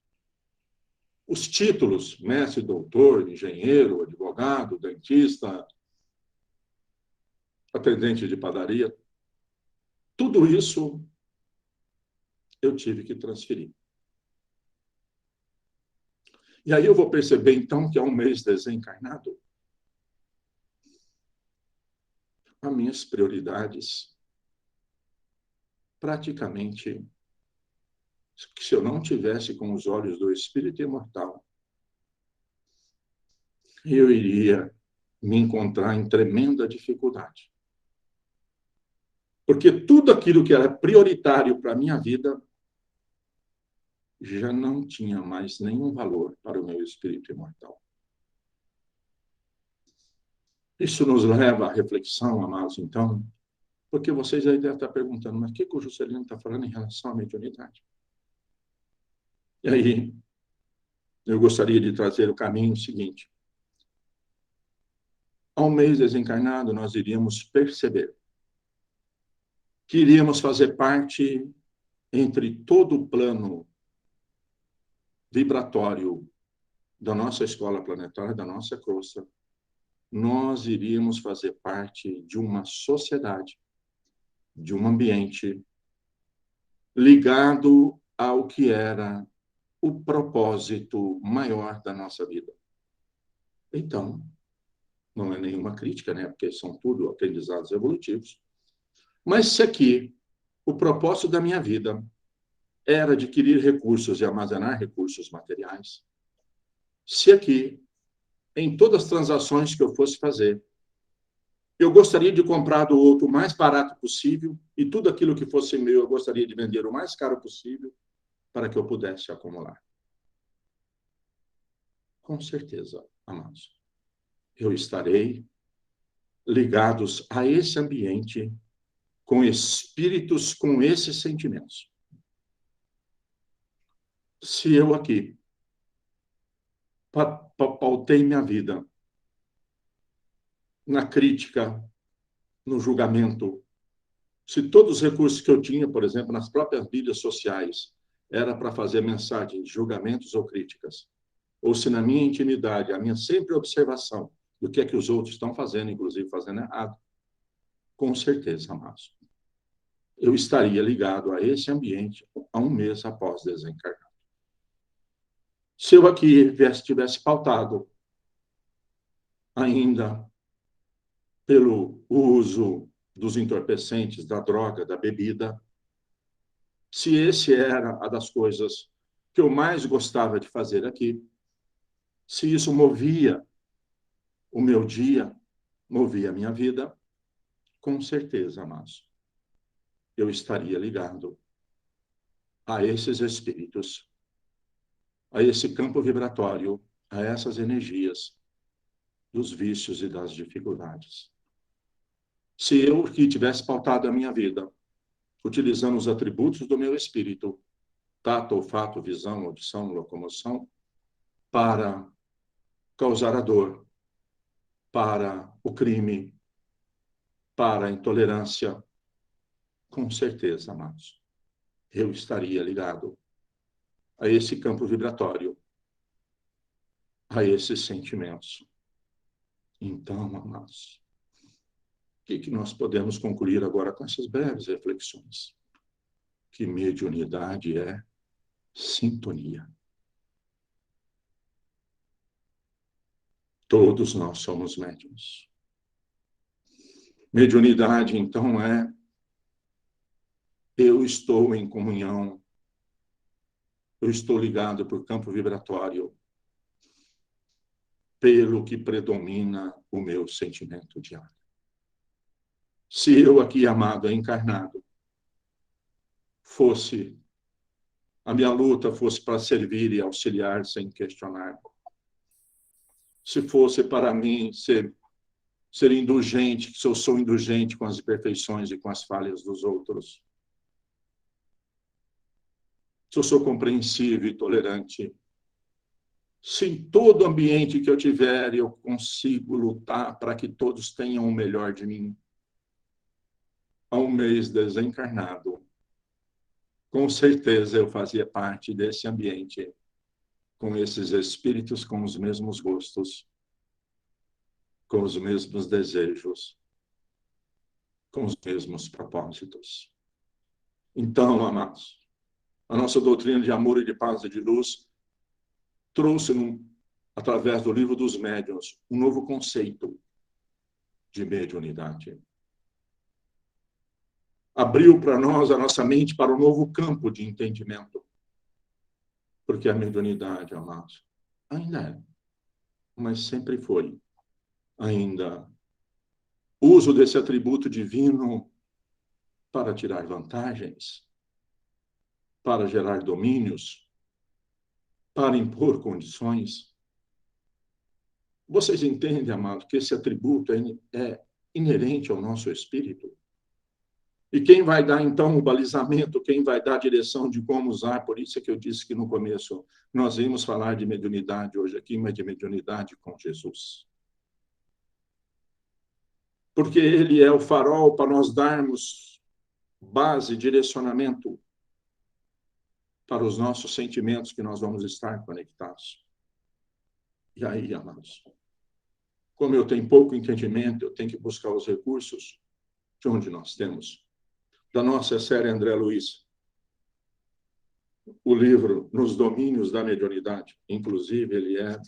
[SPEAKER 1] os títulos, mestre, doutor, engenheiro, advogado, dentista, atendente de padaria, tudo isso eu tive que transferir. E aí eu vou perceber, então, que há um mês desencarnado, as minhas prioridades, praticamente, se eu não tivesse com os olhos do espírito imortal, eu iria me encontrar em tremenda dificuldade. Porque tudo aquilo que era prioritário para a minha vida já não tinha mais nenhum valor para o meu espírito imortal. Isso nos leva à reflexão, amados, então, porque vocês aí devem estar perguntando, mas o que o Juscelino está falando em relação à mediunidade? E aí, eu gostaria de trazer o caminho seguinte. Ao mês desencarnado, nós iríamos perceber que iríamos fazer parte entre todo o plano vibratório da nossa escola planetária, da nossa crosta, nós iríamos fazer parte de uma sociedade, de um ambiente ligado ao que era o propósito maior da nossa vida. Então, não é nenhuma crítica, né? Porque são tudo aprendizados evolutivos. Mas se aqui o propósito da minha vida era adquirir recursos e armazenar recursos materiais, se aqui, em todas as transações que eu fosse fazer, eu gostaria de comprar do outro o mais barato possível e tudo aquilo que fosse meu eu gostaria de vender o mais caro possível para que eu pudesse acumular. Com certeza, amados, eu estarei ligados a esse ambiente com espíritos com esses sentimentos. Se eu aqui pautei minha vida na crítica, no julgamento, se todos os recursos que eu tinha, por exemplo, nas próprias mídias sociais, era para fazer mensagens de julgamentos ou críticas, ou se na minha intimidade, a minha sempre observação do que é que os outros estão fazendo, inclusive fazendo errado, com certeza, amados, eu estaria ligado a esse ambiente há um mês após desencarnar. Se eu aqui tivesse pautado ainda pelo uso dos entorpecentes, da droga, da bebida, se esse era a das coisas que eu mais gostava de fazer aqui, se isso movia o meu dia, movia a minha vida, com certeza, amados, eu estaria ligado a esses espíritos, a esse campo vibratório, a essas energias dos vícios e das dificuldades. Se eu que tivesse pautado a minha vida, utilizando os atributos do meu espírito, tato, olfato, visão, audição, locomoção, para causar a dor, para o crime, para a intolerância, com certeza, amados, eu estaria ligado a esse campo vibratório, a esses sentimentos. Então, amados, que nós podemos concluir agora com essas breves reflexões? Que mediunidade é sintonia. Todos nós somos médiuns. Mediunidade, então, é eu estou em comunhão, eu estou ligado por campo vibratório, pelo que predomina o meu sentimento diário. Se eu aqui, amado, encarnado, a minha luta fosse para servir e auxiliar sem questionar, se fosse para mim ser indulgente, se eu sou indulgente com as imperfeições e com as falhas dos outros, se eu sou compreensivo e tolerante, se em todo ambiente que eu tiver eu consigo lutar para que todos tenham o melhor de mim, há um mês desencarnado, com certeza eu fazia parte desse ambiente, com esses espíritos com os mesmos gostos, com os mesmos desejos, com os mesmos propósitos. Então, amados, a nossa doutrina de amor e de paz e de luz trouxe, através do livro dos médiuns, um novo conceito de mediunidade. Abriu para nós a nossa mente para um novo campo de entendimento. Porque a mediunidade, amados, ainda é, mas sempre foi, ainda, uso desse atributo divino para tirar vantagens, para gerar domínios, para impor condições. Vocês entendem, amados, que esse atributo é inerente ao nosso espírito? E quem vai dar, então, o balizamento, quem vai dar a direção de como usar, por isso é que eu disse que no começo nós íamos falar de mediunidade hoje aqui, mas de mediunidade com Jesus. Porque ele é o farol para nós darmos base, direcionamento para os nossos sentimentos que nós vamos estar conectados. E aí, amados, como eu tenho pouco entendimento, eu tenho que buscar os recursos de onde nós temos. Da nossa série André Luiz, o livro Nos Domínios da Mediunidade, inclusive ele é,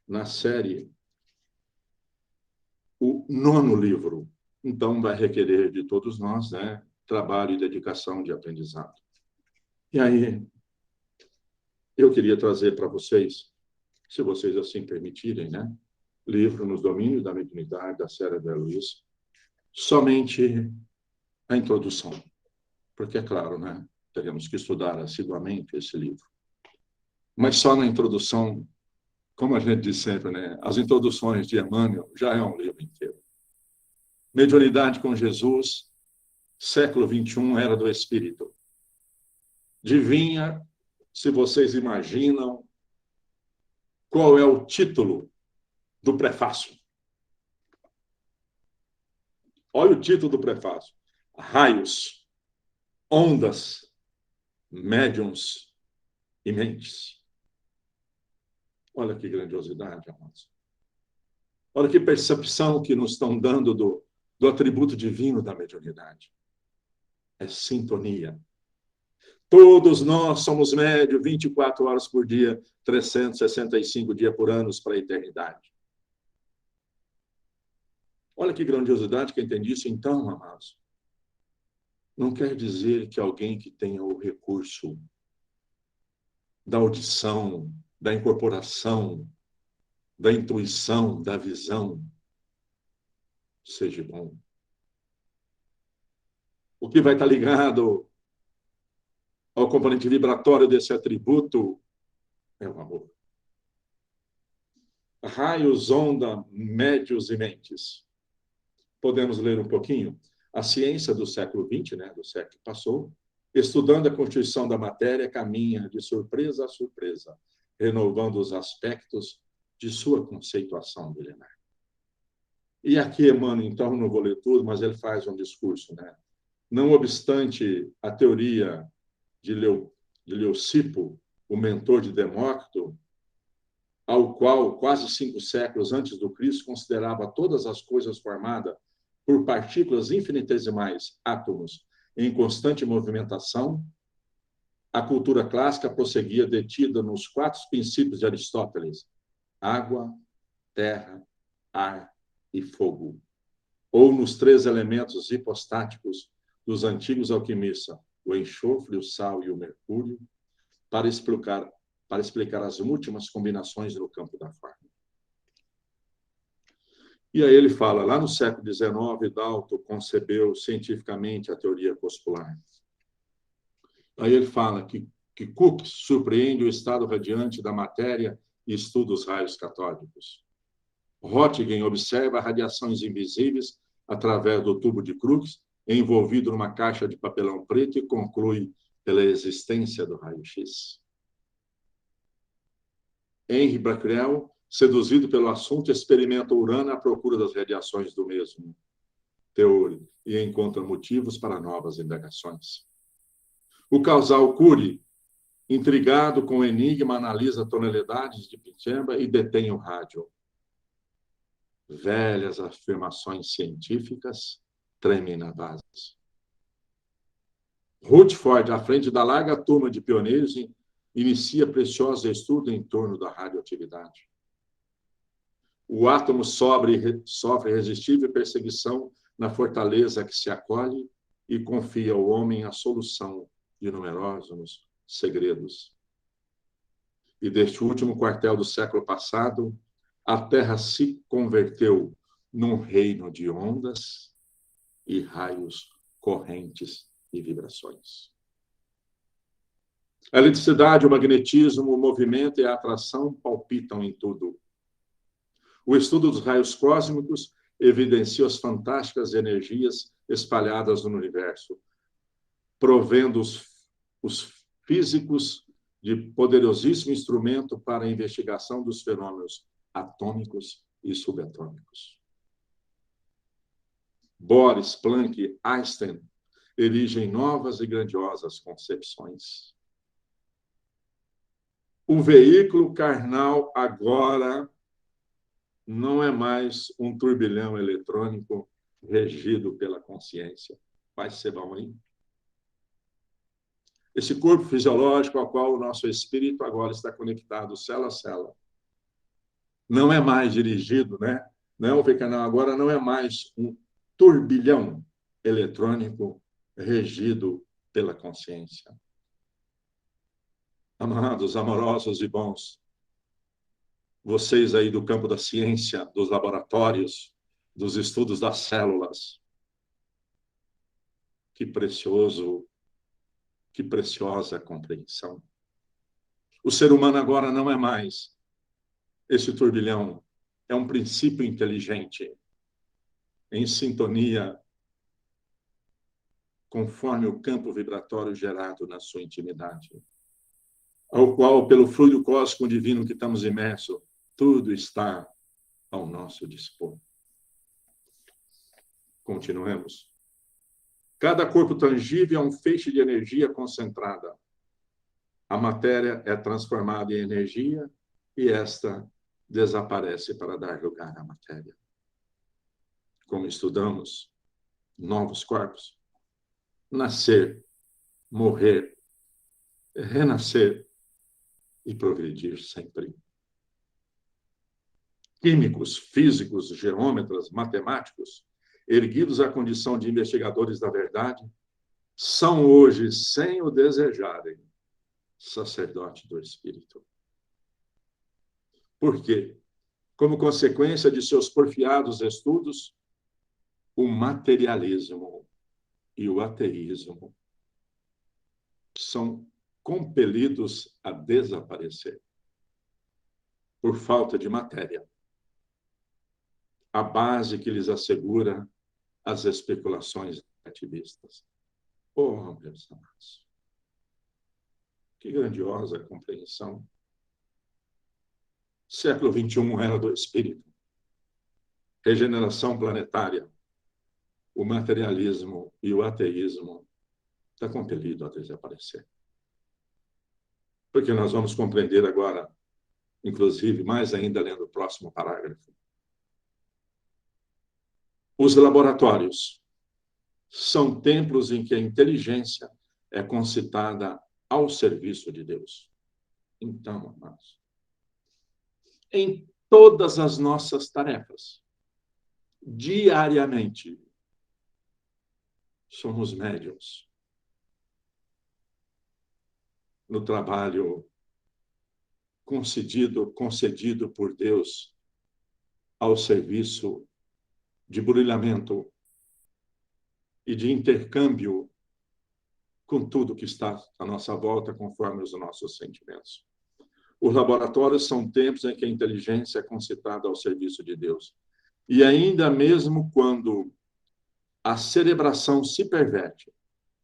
[SPEAKER 1] na série, o 9º livro. Então, vai requerer de todos nós, né, trabalho e dedicação de aprendizado. E aí, eu queria trazer para vocês, se vocês assim permitirem, né, livro Nos Domínios da Mediunidade, da série André Luiz, somente a introdução. Porque, é claro, né, teremos que estudar assiduamente esse livro. Mas só na introdução, como a gente diz sempre, né, as introduções de Emmanuel já é um livro inteiro. Mediunidade com Jesus, século XXI, era do Espírito. Adivinha, se vocês imaginam, qual é o título do prefácio? Olha o título do prefácio. Raios, ondas, médiuns e mentes. Olha que grandiosidade, amados. Olha que percepção que nos estão dando do atributo divino da mediunidade. É sintonia. Todos nós somos médios 24 horas por dia, 365 dias por ano para a eternidade. Olha que grandiosidade, quem entende isso então, amados. Não quer dizer que alguém que tenha o recurso da audição, da incorporação, da intuição, da visão, seja bom. O que vai estar ligado ao componente vibratório desse atributo é o amor. Raios, onda, médios e mentes. Podemos ler um pouquinho? A ciência do século XX, né, do século que passou, estudando a constituição da matéria, caminha de surpresa a surpresa, renovando os aspectos de sua conceituação milenar. E aqui, Emmanuel, então, não vou ler tudo, mas ele faz um discurso, né? Não obstante a teoria de Leucipo, o mentor de Demócrito, ao qual, quase 5 séculos antes do Cristo, considerava todas as coisas formadas por partículas infinitesimais, átomos, em constante movimentação, a cultura clássica prosseguia detida nos 4 princípios de Aristóteles: água, terra, ar e fogo, ou nos 3 elementos hipostáticos dos antigos alquimistas, o enxofre, o sal e o mercúrio, para explicar as múltiplas combinações no campo da forma. E aí ele fala, lá no século XIX, Dalton concebeu cientificamente a teoria corpuscular. Aí ele fala que Cook surpreende o estado radiante da matéria e estuda os raios catódicos. Roentgen observa radiações invisíveis através do tubo de Crookes, envolvido numa caixa de papelão preto, e conclui pela existência do raio-x. Henri Becquerel, seduzido pelo assunto, experimenta Urano à procura das radiações do mesmo teor e encontra motivos para novas indagações. O casal Curie, intrigado com o enigma, analisa tonalidades de Picemba e detém o rádio. Velhas afirmações científicas tremem na base. Rutherford, à frente da larga turma de pioneiros, inicia precioso estudo em torno da radioatividade. O átomo sofre irresistível perseguição na fortaleza que se acolhe e confia ao homem a solução de numerosos segredos. E deste último quartel do século passado, a Terra se converteu num reino de ondas e raios, correntes e vibrações. A eletricidade, o magnetismo, o movimento e a atração palpitam em tudo. O estudo dos raios cósmicos evidencia as fantásticas energias espalhadas no universo, provendo os físicos de poderosíssimo instrumento para a investigação dos fenômenos atômicos e subatômicos. Bohr, Planck, Einstein erigem novas e grandiosas concepções. O veículo carnal agora não é mais um turbilhão eletrônico regido pela consciência. Vai ser bom, hein? Esse corpo fisiológico ao qual o nosso espírito agora está conectado, célula a célula, não é mais dirigido, né? Não, o canal agora não é mais um turbilhão eletrônico regido pela consciência. Amados, amorosos e bons, vocês aí do campo da ciência, dos laboratórios, dos estudos das células, que precioso, que preciosa compreensão. O ser humano agora não é mais esse turbilhão, é um princípio inteligente, em sintonia, conforme o campo vibratório gerado na sua intimidade, ao qual, pelo fluido cósmico divino que estamos imersos, tudo está ao nosso dispor. Continuemos. Cada corpo tangível é um feixe de energia concentrada. A matéria é transformada em energia e esta desaparece para dar lugar à matéria. Como estudamos, novos corpos, nascer, morrer, renascer e progredir sempre. Químicos, físicos, geômetras, matemáticos, erguidos à condição de investigadores da verdade, são hoje, sem o desejarem, sacerdote do Espírito. Por quê? Como consequência de seus porfiados estudos, o materialismo e o ateísmo são compelidos a desaparecer por falta de matéria, a base que lhes assegura as especulações ativistas. Oh, meus amados, que grandiosa compreensão. Século XXI, era do Espírito. Regeneração planetária. O materialismo e o ateísmo está compelido a desaparecer. Porque nós vamos compreender agora, inclusive, mais ainda lendo o próximo parágrafo. Os laboratórios são templos em que a inteligência é concitada ao serviço de Deus. Então, amados, em todas as nossas tarefas, diariamente, somos médiuns. No trabalho concedido por Deus ao serviço de brilhamento e de intercâmbio com tudo que está à nossa volta, conforme os nossos sentimentos. Os laboratórios são tempos em que a inteligência é concitada ao serviço de Deus. E ainda mesmo quando a cerebração se perverte,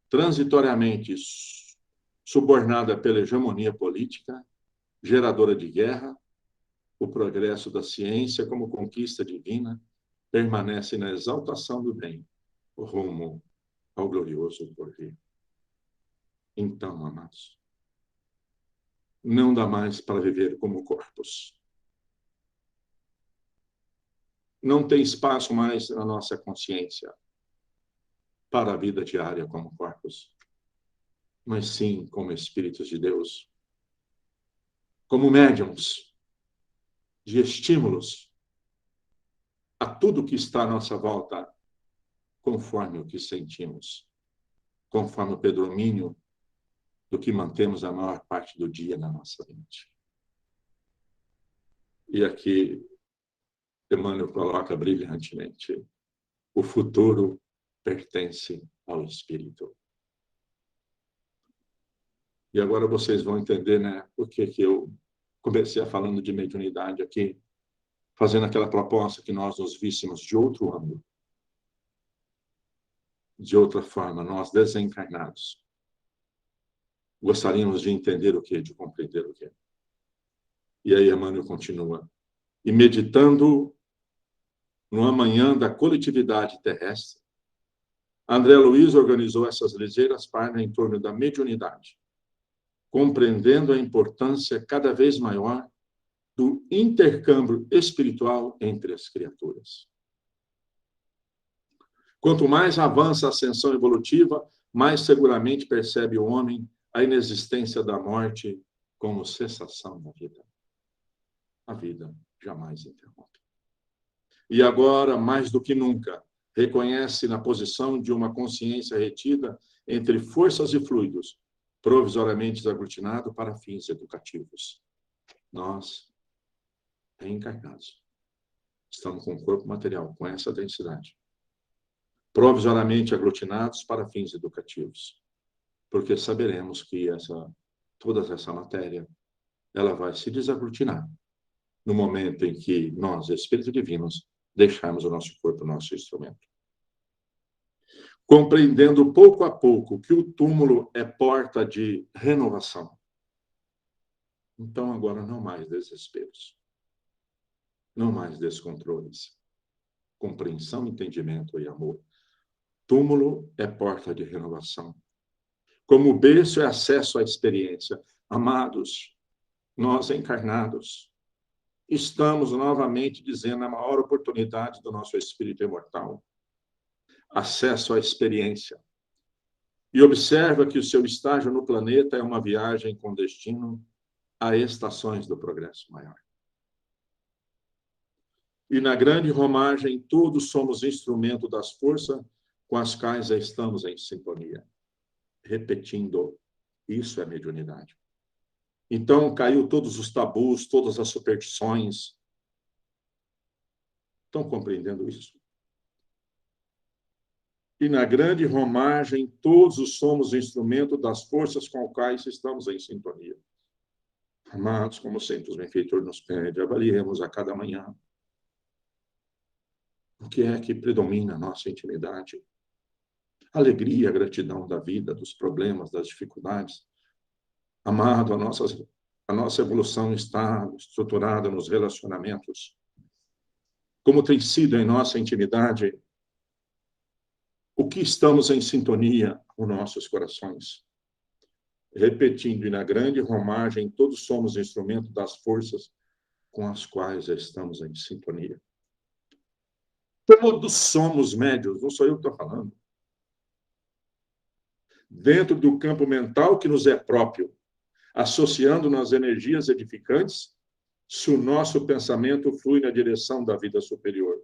[SPEAKER 1] transitoriamente subornada pela hegemonia política, geradora de guerra, o progresso da ciência como conquista divina permanece na exaltação do bem, rumo ao glorioso porvir. Então, amados, não dá mais para viver como corpos. Não tem espaço mais na nossa consciência para a vida diária como corpos, mas sim como espíritos de Deus, como médiums de estímulos a tudo que está à nossa volta, conforme o que sentimos, conforme o predomínio do que mantemos a maior parte do dia na nossa mente. E aqui, Emmanuel coloca brilhantemente: o futuro pertence ao Espírito. E agora vocês vão entender, né, por que eu comecei falando de mediunidade aqui, fazendo aquela proposta que nós nos víssemos de outro ângulo, de outra forma, nós desencarnados. Gostaríamos de entender o quê? De compreender o quê? E aí Emmanuel continua: e meditando no amanhã da coletividade terrestre, André Luiz organizou essas ligeiras páginas em torno da mediunidade, compreendendo a importância cada vez maior do intercâmbio espiritual entre as criaturas. Quanto mais avança a ascensão evolutiva, mais seguramente percebe o homem a inexistência da morte como cessação da vida. A vida jamais interrompe. E agora, mais do que nunca, reconhece na posição de uma consciência retida entre forças e fluidos, provisoriamente aglutinado para fins educativos. Nós, reencarnados, estamos com o corpo material, com essa densidade, provisoriamente aglutinados para fins educativos, porque saberemos que toda essa matéria, ela vai se desaglutinar no momento em que nós, espíritos divinos, deixarmos o nosso corpo, o nosso instrumento. Compreendendo pouco a pouco que o túmulo é porta de renovação. Então, agora, não mais desesperos. Não mais descontroles. Compreensão, entendimento e amor. Túmulo é porta de renovação. Como berço é acesso à experiência. Amados, nós encarnados, estamos novamente dizendo a maior oportunidade do nosso espírito imortal. Acesso à experiência. E observa que o seu estágio no planeta é uma viagem com destino a estações do progresso maior. E na grande romagem, todos somos instrumento das forças com as quais estamos em sintonia. Repetindo, isso é mediunidade. Então, caiu todos os tabus, todas as superstições. Estão compreendendo isso? E na grande romagem, todos somos instrumento das forças com as quais estamos em sintonia. Amados, como sempre os benfeitores nos pedem, avaliemos a cada manhã o que é que predomina a nossa intimidade. A alegria, a gratidão da vida, dos problemas, das dificuldades. Amado, a nossa evolução está estruturada nos relacionamentos. Como tem sido em nossa intimidade, o que estamos em sintonia com nossos corações. Repetindo, e na grande romagem, todos somos instrumento das forças com as quais estamos em sintonia. Todos somos médiuns, não sou eu que estou falando. Dentro do campo mental que nos é próprio, associando nas energias edificantes, se o nosso pensamento flui na direção da vida superior,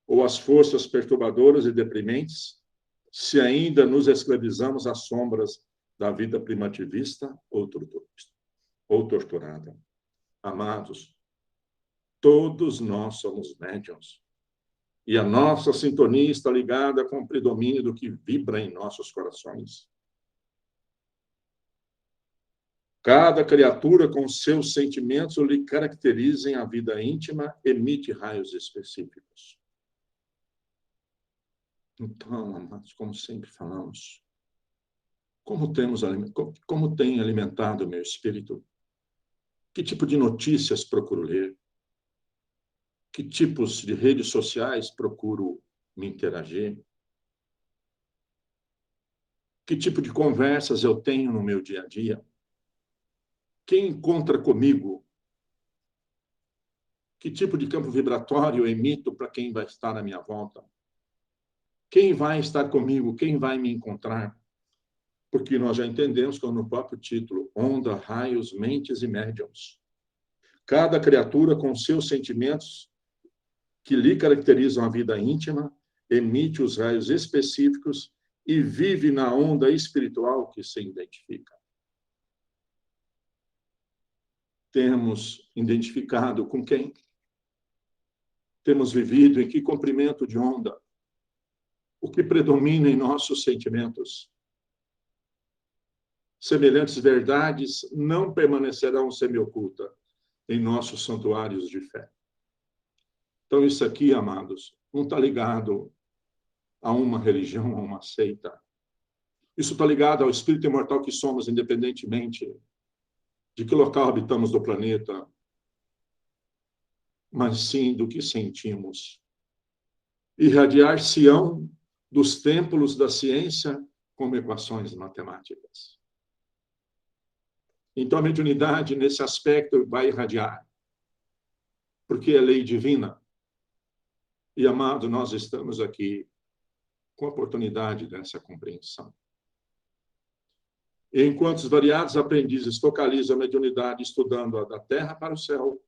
[SPEAKER 1] ou as forças perturbadoras e deprimentes, se ainda nos escravizamos às sombras da vida primitivista ou torturada. Amados, todos nós somos médiuns. E a nossa sintonia está ligada com o predomínio do que vibra em nossos corações. Cada criatura, com seus sentimentos, lhe caracterizem a vida íntima, emite raios específicos. Então, amados, como sempre falamos, como tem alimentado o meu espírito? Que tipo de notícias procuro ler? Que tipos de redes sociais procuro me interagir? Que tipo de conversas eu tenho no meu dia a dia? Quem encontra comigo? Que tipo de campo vibratório eu emito para quem vai estar à minha volta? Quem vai estar comigo? Quem vai me encontrar? Porque nós já entendemos, como no próprio título, onda, raios, mentes e médiums. Cada criatura com seus sentimentos que lhe caracterizam a vida íntima, emite os raios específicos e vive na onda espiritual que se identifica. Temos identificado com quem? Temos vivido em que comprimento de onda? O que predomina em nossos sentimentos? Semelhantes verdades não permanecerão semi-ocultas em nossos santuários de fé. Então, isso aqui, amados, não está ligado a uma religião, a uma seita. Isso está ligado ao espírito imortal que somos, independentemente de que local habitamos do planeta, mas sim do que sentimos. Irradiar-se-ão dos templos da ciência como equações matemáticas. Então, a mediunidade, nesse aspecto, vai irradiar, porque é lei divina. E, amado, nós estamos aqui com a oportunidade dessa compreensão. Enquanto os variados aprendizes focalizam a mediunidade estudando a da terra para o céu,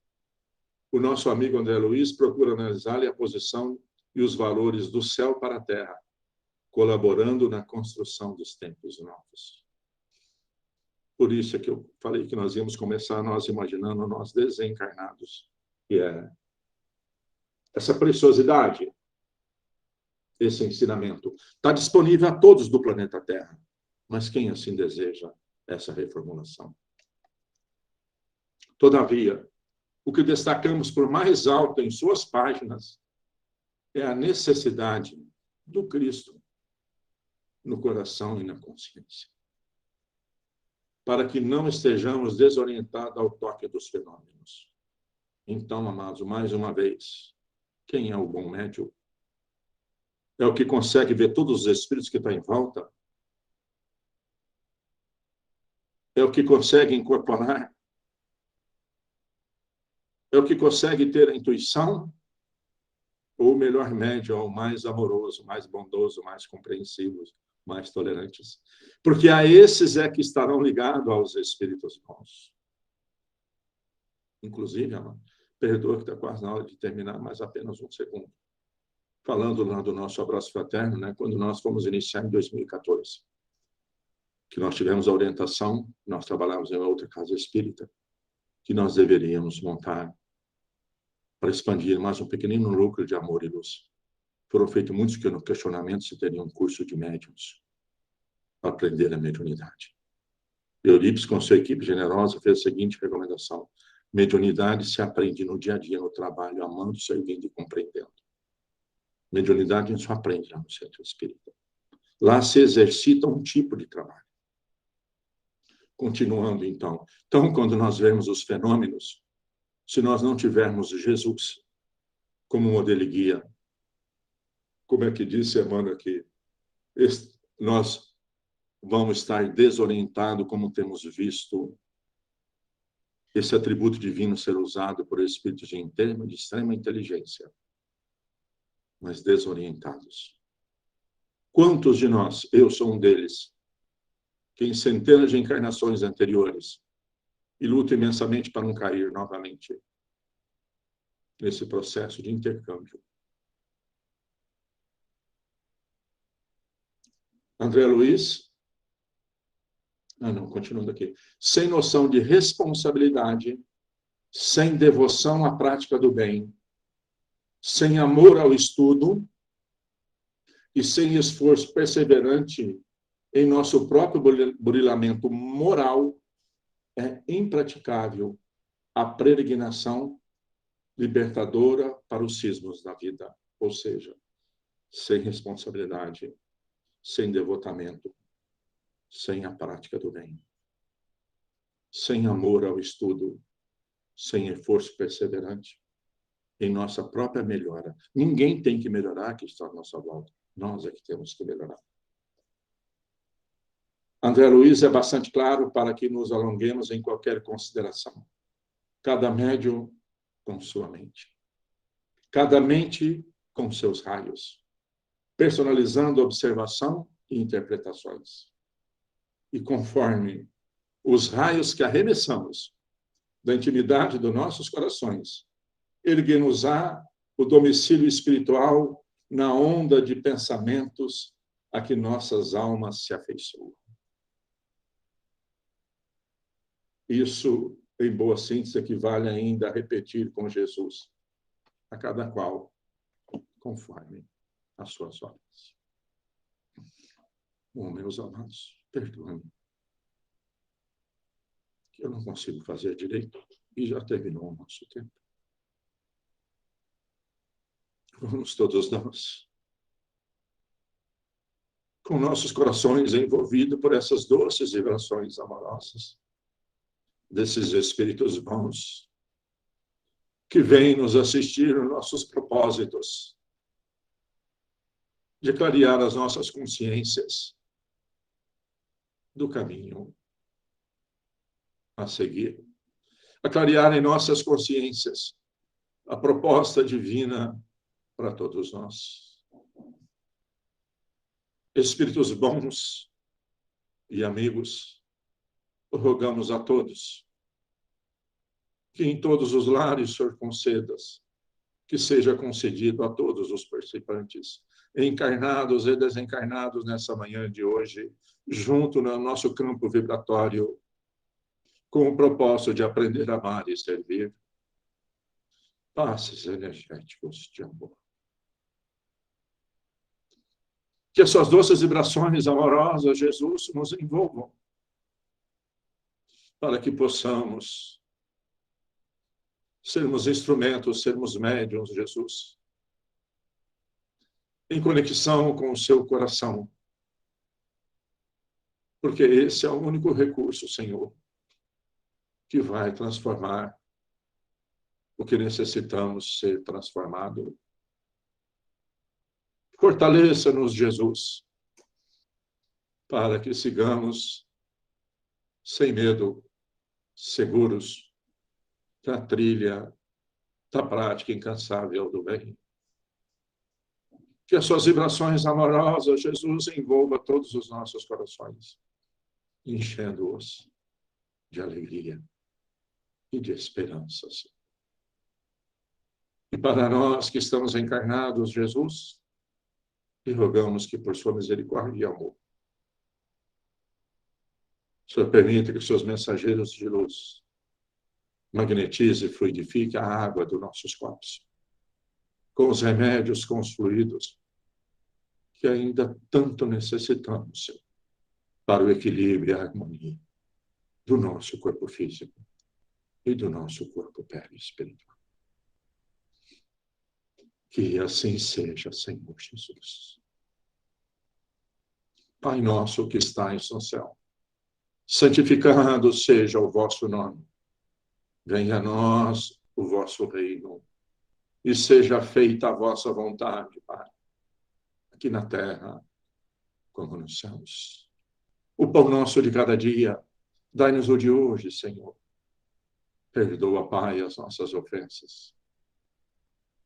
[SPEAKER 1] o nosso amigo André Luiz procura analisar a posição e os valores do céu para a terra, colaborando na construção dos tempos novos. Por isso é que eu falei que nós íamos começar nós imaginando nós desencarnados, que é essa preciosidade, esse ensinamento. Está disponível a todos do planeta Terra, mas quem assim deseja essa reformulação? Todavia, o que destacamos por mais alto em suas páginas é a necessidade do Cristo no coração e na consciência, para que não estejamos desorientados ao toque dos fenômenos. Então, amados, mais uma vez, quem é o bom médium? É o que consegue ver todos os espíritos que estão em volta? É o que consegue incorporar? É o que consegue ter a intuição? Ou o melhor médium é o mais amoroso, mais bondoso, mais compreensivo, mais tolerantes? Porque a esses é que estarão ligados aos espíritos bons. Inclusive, amado, perdoa que está quase na hora de terminar, mas apenas um segundo. Falando lá do nosso abraço fraterno, né, quando nós fomos iniciar em 2014, que nós tivemos a orientação, nós trabalhamos em outra casa espírita, que nós deveríamos montar para expandir mais um pequenino núcleo de amor e luz. Foram feitos muitos questionamentos se teria um curso de médiuns para aprender a mediunidade. Eurípides, com sua equipe generosa, fez a seguinte recomendação: mediunidade se aprende no dia a dia, no trabalho, amando, servindo e compreendendo. Mediunidade não se aprende lá no centro espírita. Lá se exercita um tipo de trabalho. Continuando, então. Então, quando nós vemos os fenômenos, se nós não tivermos Jesus como modelo e guia, como é que disse Emmanuel aqui, nós vamos estar desorientados, como temos visto esse atributo divino ser usado por espíritos de extrema inteligência mas desorientados. Quantos de nós, eu sou um deles, que em centenas de encarnações anteriores, e luto imensamente para não cair novamente nesse processo de intercâmbio. André Luiz, continuando aqui. Sem noção de responsabilidade, sem devoção à prática do bem, sem amor ao estudo e sem esforço perseverante em nosso próprio burilamento moral, é impraticável a peregrinação libertadora para os cismos da vida, ou seja, sem responsabilidade, sem devotamento, sem a prática do bem, sem amor ao estudo, sem esforço perseverante em nossa própria melhora. Ninguém tem que melhorar que está à nossa volta. Nós é que temos que melhorar. André Luiz é bastante claro para que nos alonguemos em qualquer consideração. Cada médium com sua mente. Cada mente com seus raios. Personalizando observação e interpretações. E conforme os raios que arremessamos da intimidade dos nossos corações, erguer-nos-á o domicílio espiritual na onda de pensamentos a que nossas almas se afeiçoam. Isso, em boa síntese, equivale ainda a repetir com Jesus, a cada qual, conforme as suas obras. Oh, meus amados, perdoem-me, que eu não consigo fazer direito e já terminou o nosso tempo. Vamos todos nós, com nossos corações envolvidos por essas doces vibrações amorosas, desses espíritos bons, que vêm nos assistir nos nossos propósitos, de clarear as nossas consciências do caminho a seguir, a clarear em nossas consciências a proposta divina para todos nós. Espíritos bons e amigos, rogamos a todos que em todos os lares o Senhor concedas, que seja concedido a todos os participantes, encarnados e desencarnados nessa manhã de hoje, junto no nosso campo vibratório, com o propósito de aprender a amar e servir, passes energéticos de amor. Que as suas doces vibrações amorosas, Jesus, nos envolvam, para que possamos sermos instrumentos, sermos médiuns, Jesus, em conexão com o seu coração, porque esse é o único recurso, Senhor, que vai transformar o que necessitamos ser transformado. Fortaleça-nos, Jesus, para que sigamos sem medo, seguros, da trilha, da prática incansável do bem. Que as suas vibrações amorosas, Jesus, envolva todos os nossos corações, enchendo-os de alegria e de esperanças. E para nós que estamos encarnados, Jesus, e rogamos que por sua misericórdia e amor, o Senhor permita que seus mensageiros de luz magnetize e fluidifique a água dos nossos corpos, com os remédios, com os fluidos, que ainda tanto necessitamos, Senhor, para o equilíbrio e a harmonia do nosso corpo físico e do nosso corpo perispiritual. Que assim seja, Senhor Jesus. Pai nosso que estais no céu, santificado seja o vosso nome. Venha a nós o vosso reino e seja feita a vossa vontade, Pai, aqui na terra como nos céus. O pão nosso de cada dia, dai-nos o de hoje, Senhor. Perdoa, Pai, as nossas ofensas,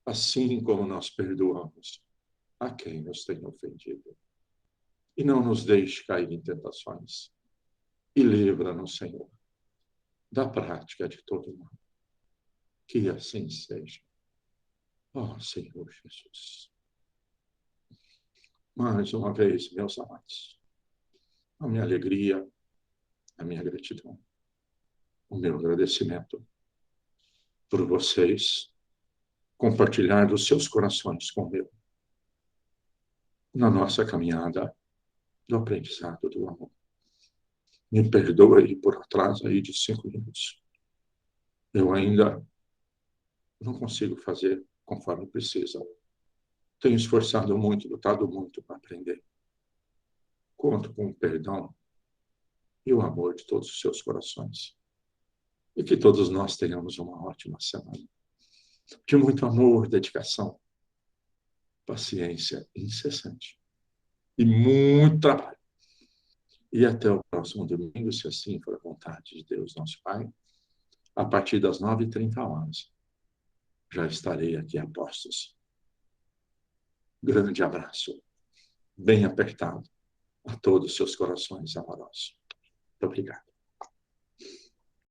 [SPEAKER 1] assim como nós perdoamos a quem nos tem ofendido. E não nos deixe cair em tentações. E livra-nos, Senhor, da prática de todo mal. Que assim seja. Ó Senhor Jesus. Mais uma vez, meus amados, a minha alegria, a minha gratidão, o meu agradecimento por vocês compartilhar dos seus corações com o meu na nossa caminhada do aprendizado do amor. Me perdoe por atraso aí de 5 minutos. Eu ainda não consigo fazer conforme precisa. Tenho esforçado muito, lutado muito para aprender. Conto com o perdão e o amor de todos os seus corações. E que todos nós tenhamos uma ótima semana. De muito amor, dedicação, paciência incessante. E muito trabalho. E até o próximo domingo, se assim for a vontade de Deus, nosso Pai, a partir das 9h30. Já estarei aqui a postos. Grande abraço, bem apertado, a todos os seus corações amorosos. Muito obrigado.